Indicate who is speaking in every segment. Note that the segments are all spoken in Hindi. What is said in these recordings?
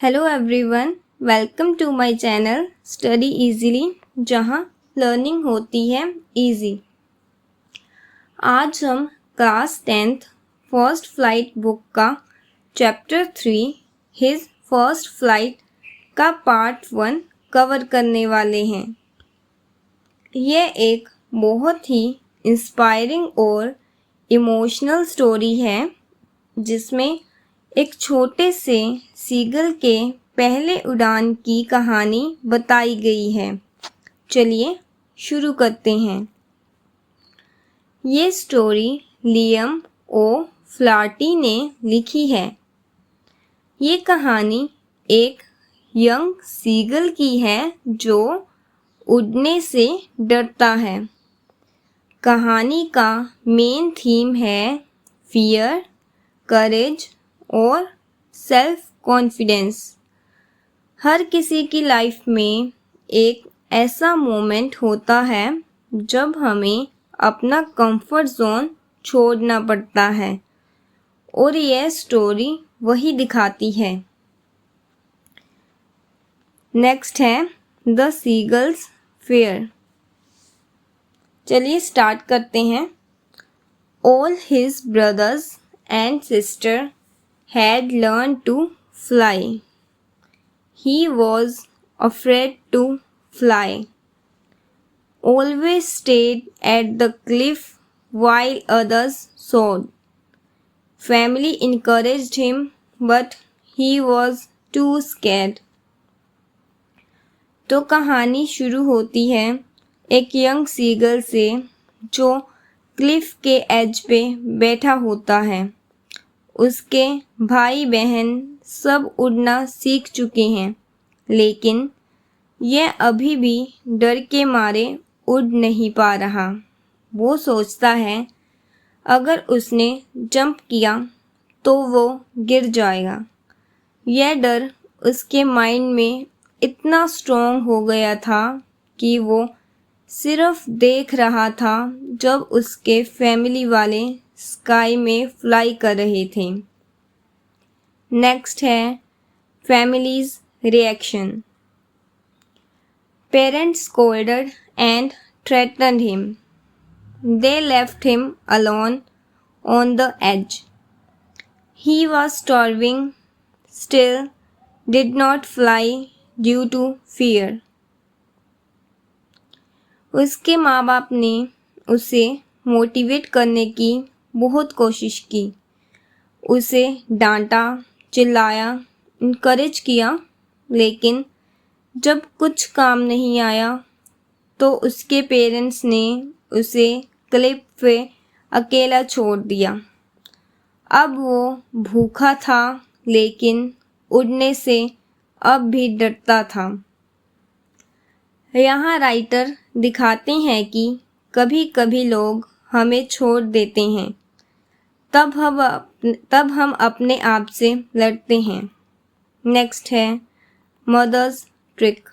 Speaker 1: Hello everyone, welcome to my channel study easily, जहां लर्निंग होती है इजी। आज हम class 10th first flight book का चैप्टर 3 हिज फर्स्ट फ्लाइट का पार्ट 1 कवर करने वाले हैं। यह एक बहुत ही इंस्पायरिंग और इमोशनल स्टोरी है जिसमें एक छोटे से सीगल के पहले उड़ान की कहानी बताई गई है। चलिए शुरू करते हैं। ये स्टोरी लियम ओ फ्लार्टी ने लिखी है। ये कहानी एक यंग सीगल की है जो उड़ने से डरता है। कहानी का मेन थीम है फियर, करेज और सेल्फ कॉन्फिडेंस। हर किसी की लाइफ में एक ऐसा मोमेंट होता है जब हमें अपना कंफर्ट जोन छोड़ना पड़ता है और यह स्टोरी वही दिखाती है। नेक्स्ट है द सीगल्स फेयर। चलिए स्टार्ट करते हैं। All his brothers and sister had learned to fly. He was afraid to fly. Always stayed at the cliff while others soared. Family encouraged him, but he was too scared. तो कहानी शुरू होती है एक यंग सीगल से जो क्लिफ के एज पे बैठा होता है। उसके भाई बहन सब उड़ना सीख चुके हैं, लेकिन यह अभी भी डर के मारे उड़ नहीं पा रहा। वो सोचता है अगर उसने जंप किया तो वो गिर जाएगा। यह डर उसके माइंड में इतना स्ट्रॉन्ग हो गया था कि वो सिर्फ देख रहा था जब उसके फैमिली वाले स्काई में फ्लाई कर रहे थे। नेक्स्ट है families reaction. Parents scolded and threatened him. They left him alone on the edge. He was starving, still did not fly due to fear. उसके माँ बाप ने उसे मोटिवेट करने की बहुत कोशिश की, उसे डांटा, चिल्लाया, इनकरेज किया, लेकिन जब कुछ काम नहीं आया तो उसके पेरेंट्स ने उसे क्लिफ पे अकेला छोड़ दिया। अब वो भूखा था, लेकिन उड़ने से अब भी डरता था। यहाँ राइटर दिखाते हैं कि कभी कभी लोग हमें छोड़ देते हैं, तब हम अपने आप से लड़ते हैं। नेक्स्ट है mother's trick.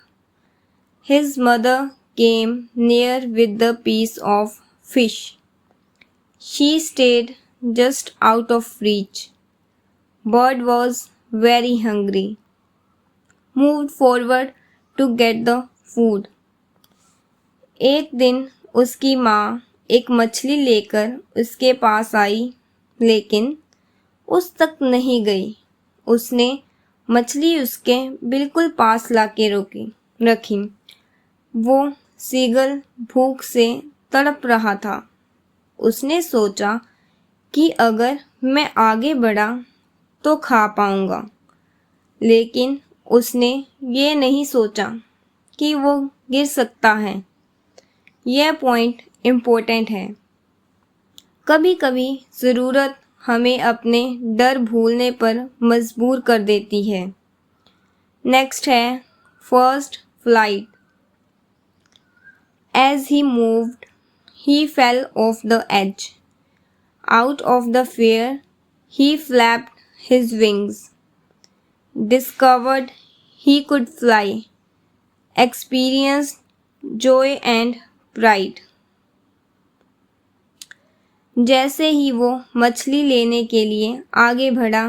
Speaker 1: His mother came near with the piece of fish. She stayed just out of reach. Bird was very hungry. Moved forward to get the food. एक दिन उसकी माँ एक मछली लेकर उसके पास आई, लेकिन उस तक नहीं गई। उसने मछली उसके बिल्कुल पास लाके रखी। वो सीगल भूख से तड़प रहा था। उसने सोचा कि अगर मैं आगे बढ़ा तो खा पाऊंगा, लेकिन उसने ये नहीं सोचा कि वो गिर सकता है। यह पॉइंट इम्पोर्टेंट है। कभी कभी ज़रूरत हमें अपने डर भूलने पर मजबूर कर देती है। नेक्स्ट है first flight. As he moved he fell off the edge. Out of the fear, he flapped his wings. Discovered he could fly. Experienced joy and pride. जैसे ही वो मछली लेने के लिए आगे बढ़ा,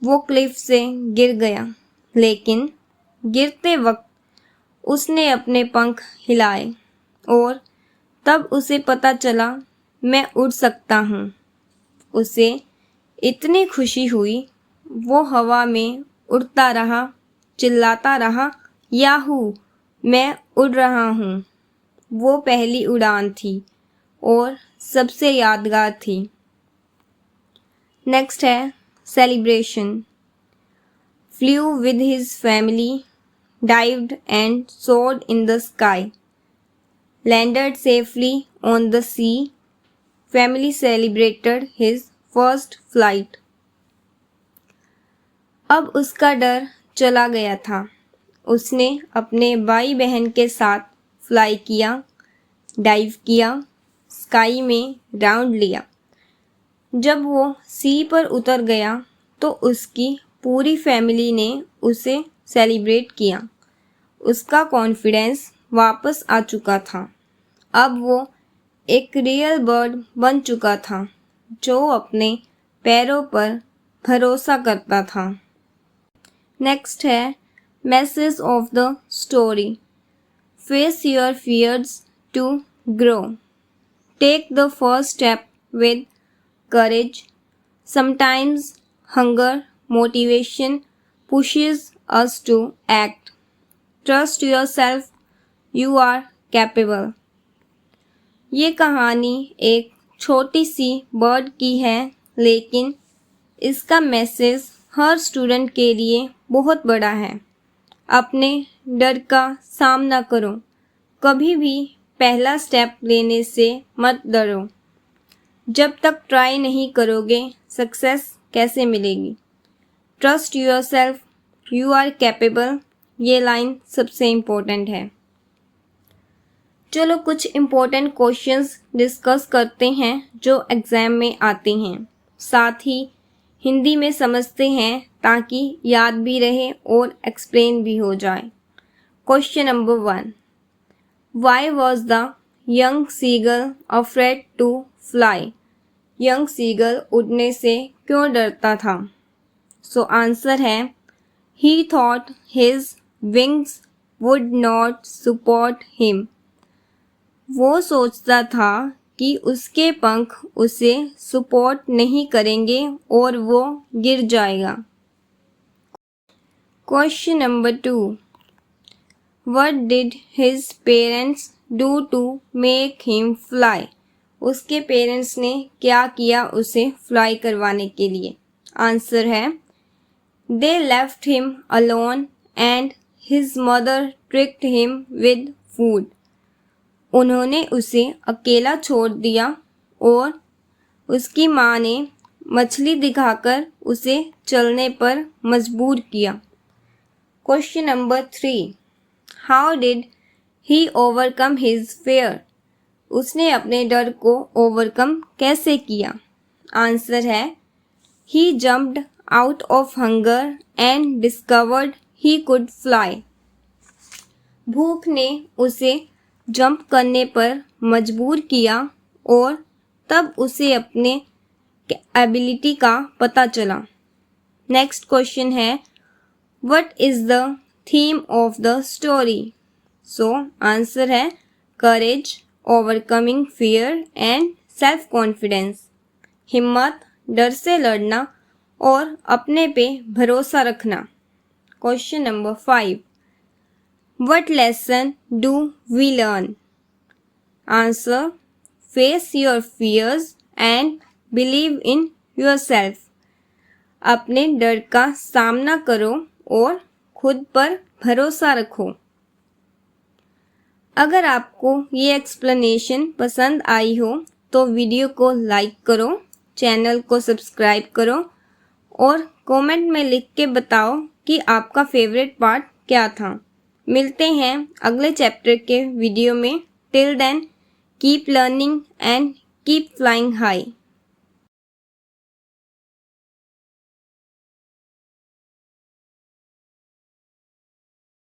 Speaker 1: वो क्लिफ से गिर गया, लेकिन गिरते वक्त उसने अपने पंख हिलाए और तब उसे पता चला मैं उड़ सकता हूँ। उसे इतनी खुशी हुई, वो हवा में उड़ता रहा, चिल्लाता रहा, याहू, मैं उड़ रहा हूँ। वो पहली उड़ान थी और सबसे यादगार थी। नेक्स्ट है celebration. Flu with his family, dived and soared in the sky, landed safely on the sea. Family celebrated his first flight. अब उसका डर चला गया था। उसने अपने भाई बहन के साथ फ्लाई किया, डाइव किया, स्काई में राउंड लिया। जब वो सी पर उतर गया तो उसकी पूरी फैमिली ने उसे सेलिब्रेट किया। उसका कॉन्फिडेंस वापस आ चुका था। अब वो एक रियल बर्ड बन चुका था जो अपने पैरों पर भरोसा करता था। नेक्स्ट है message of the story. Face your fears to grow. Take the first step with courage. Sometimes hunger motivation pushes us to act. Trust yourself, you are capable. ये कहानी एक छोटी सी बर्ड की है, लेकिन इसका मैसेज हर स्टूडेंट के लिए बहुत बड़ा है। अपने डर का सामना करो। कभी भी पहला स्टेप लेने से मत डरो। जब तक ट्राई नहीं करोगे, सक्सेस कैसे मिलेगी? Trust yourself, you are capable. ये लाइन सबसे इम्पोर्टेंट है। चलो कुछ इम्पोर्टेंट क्वेश्चंस डिस्कस करते हैं जो एग्ज़ाम में आते हैं, साथ ही हिंदी में समझते हैं ताकि याद भी रहे और एक्सप्लेन भी हो जाए। Question number 1, why was the young seagull afraid to fly? Young seagull उड़ने से क्यों डरता था? सो आंसर है he thought his wings would not support him. वो सोचता था कि उसके पंख उसे सपोर्ट नहीं करेंगे और वो गिर जाएगा। Question number 2, what did his parents do to make him fly? उसके पेरेंट्स ने क्या किया उसे फ्लाई करवाने के लिए? आंसर है They left him alone and his mother tricked him with food. उन्होंने उसे अकेला छोड़ दिया और उसकी माँ ने मछली दिखाकर उसे चलने पर मजबूर किया। Question number 3, How did he overcome his fear? उसने अपने डर को ओवरकम कैसे किया? आंसर है He jumped out of hunger and discovered he could fly. भूख ने उसे जंप करने पर मजबूर किया और तब उसे अपने एबिलिटी का पता चला। नेक्स्ट क्वेश्चन है what is the theme of the story? So answer है courage, overcoming fear and self confidence. हिम्मत, डर से लड़ना और अपने पे भरोसा रखना। Question number 5, what lesson do we learn? Answer face your fears and believe in yourself. अपने डर का सामना करो और खुद पर भरोसा रखो। अगर आपको ये एक्सप्लेनेशन पसंद आई हो तो वीडियो को लाइक करो, चैनल को सब्सक्राइब करो और कमेंट में लिख के बताओ कि आपका फेवरेट पार्ट क्या था। मिलते हैं अगले चैप्टर के वीडियो में। Till then keep learning and keep flying high.